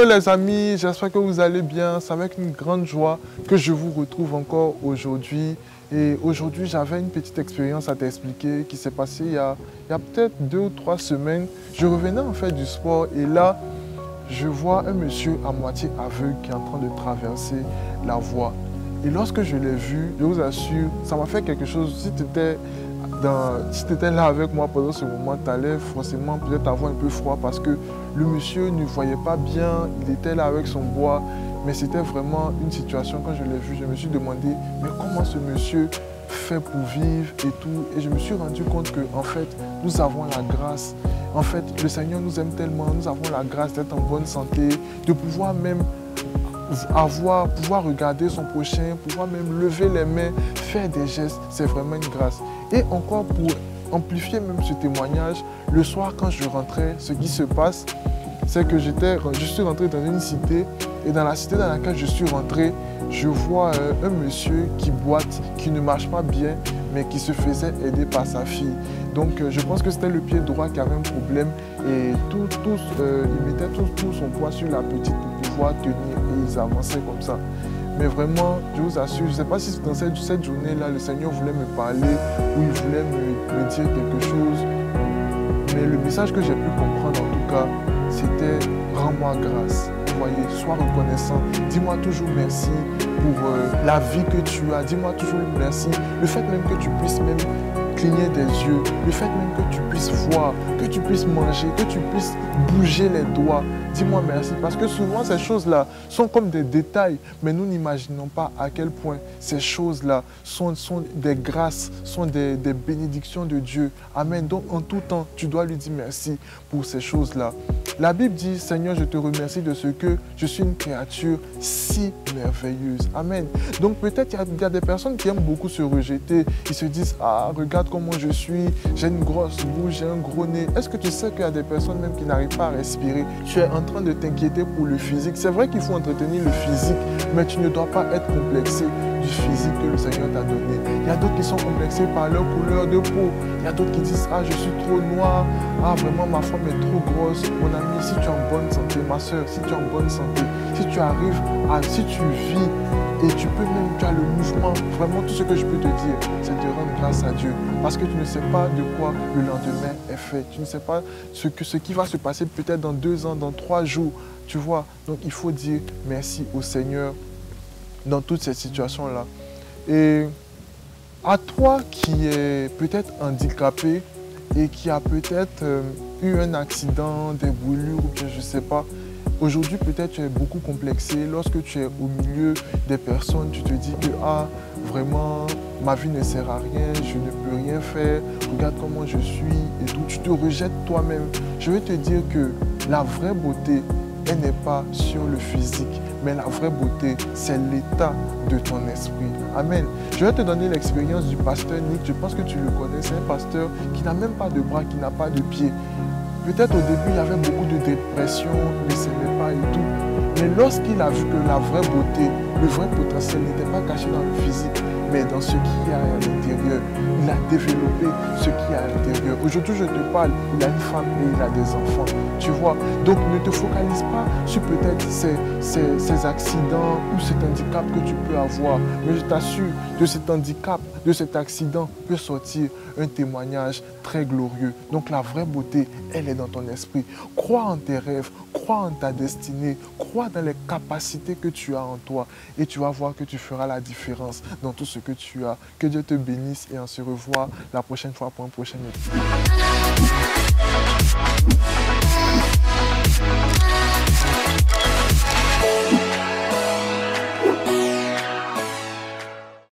les amis, j'espère que vous allez bien. C'est avec une grande joie que je vous retrouve encore aujourd'hui. Et aujourd'hui, j'avais une petite expérience à t'expliquer qui s'est passée il y a peut-être 2 ou 3 semaines. Je revenais en fait du sport et là, je vois un monsieur à moitié aveugle qui est en train de traverser la voie. Et lorsque je l'ai vu, je vous assure, ça m'a fait quelque chose. Si tu étais là avec moi pendant ce moment, tu allais forcément peut-être avoir un peu froid parce que le monsieur ne voyait pas bien, il était là avec son bois, mais c'était vraiment une situation, quand je l'ai vu, je me suis demandé, mais comment ce monsieur fait pour vivre et tout, et je me suis rendu compte que en fait, nous avons la grâce. En fait, le Seigneur nous aime tellement, nous avons la grâce d'être en bonne santé, de pouvoir même pouvoir regarder son prochain, pouvoir même lever les mains, faire des gestes, c'est vraiment une grâce. Et encore pour amplifier même ce témoignage, le soir quand je rentrais, ce qui se passe, c'est que je suis rentré dans une cité et dans la cité dans laquelle je suis rentré, je vois un monsieur qui boite, qui ne marche pas bien, mais qui se faisait aider par sa fille. Donc je pense que c'était le pied droit qui avait un problème et il mettait tout son poids sur la petite pour pouvoir tenir et ils avançaient comme ça. Mais vraiment, je vous assure, je ne sais pas si dans cette journée-là, le Seigneur voulait me parler ou il voulait me dire quelque chose. Mais le message que j'ai pu comprendre en tout cas, c'était « Rends-moi grâce ». Vous voyez, sois reconnaissant. Dis-moi toujours merci pour la vie que tu as. Dis-moi toujours merci. Le fait même que tu puisses même cligner des yeux, le fait même que tu puisses voir, que tu puisses manger, que tu puisses bouger les doigts. Dis-moi merci parce que souvent ces choses-là sont comme des détails, mais nous n'imaginons pas à quel point ces choses-là sont des grâces, sont des bénédictions de Dieu. Amen. Donc en tout temps, tu dois lui dire merci pour ces choses-là. La Bible dit, Seigneur, je te remercie de ce que je suis une créature si merveilleuse. Amen. Donc peut-être il y a des personnes qui aiment beaucoup se rejeter. Ils se disent, ah, regarde comment je suis, j'ai une grosse bouche, j'ai un gros nez. Est-ce que tu sais qu'il y a des personnes même qui n'arrivent pas à respirer? Tu es en train de t'inquiéter pour le physique. C'est vrai qu'il faut entretenir le physique, mais tu ne dois pas être complexé du physique que le Seigneur t'a donné. Il y a d'autres qui sont complexés par leur couleur de peau. Il y a d'autres qui disent, ah, je suis trop noir, ah, vraiment ma femme est trop grosse. Mon ami, si tu es en bonne santé, ma soeur, si tu es en bonne santé, si tu arrives si tu vis et tu as le mouvement, vraiment tout ce que je peux te dire, c'est de rendre grâce à Dieu. Parce que tu ne sais pas de quoi le lendemain est fait. Tu ne sais pas ce qui va se passer peut-être dans 2 ans, dans 3 jours. Tu vois, donc il faut dire merci au Seigneur dans toutes ces situations-là. Et à toi qui es peut-être handicapé et qui a peut-être eu un accident, des brûlures ou bien je ne sais pas, aujourd'hui peut-être tu es beaucoup complexé. Lorsque tu es au milieu des personnes, tu te dis que ah, vraiment ma vie ne sert à rien, je ne peux rien faire, regarde comment je suis et tout. Tu te rejettes toi-même. Je vais te dire que la vraie beauté, elle n'est pas sur le physique, mais la vraie beauté, c'est l'état de ton esprit. Amen. Je vais te donner l'expérience du pasteur Nick. Je pense que tu le connais. C'est un pasteur qui n'a même pas de bras, qui n'a pas de pieds. Peut-être au début, il y avait beaucoup de dépression, il ne s'aimait pas et tout. Mais lorsqu'il a vu que la vraie beauté, le vrai potentiel n'était pas caché dans le physique, mais dans ce qui est à l'intérieur, il a développé ce qui est à l'intérieur. Aujourd'hui, je te parle, il a une femme et il a des enfants. Tu vois, donc ne te focalise pas sur peut-être ces accidents ou cet handicap que tu peux avoir. Mais je t'assure, de cet handicap, de cet accident peut sortir un témoignage très glorieux. Donc la vraie beauté, elle est dans ton esprit. Crois en tes rêves, crois en ta destinée, crois dans les capacités que tu as en toi et tu vas voir que tu feras la différence dans tout ce que tu as. Que Dieu te bénisse et on se revoit la prochaine fois pour un prochain épisode.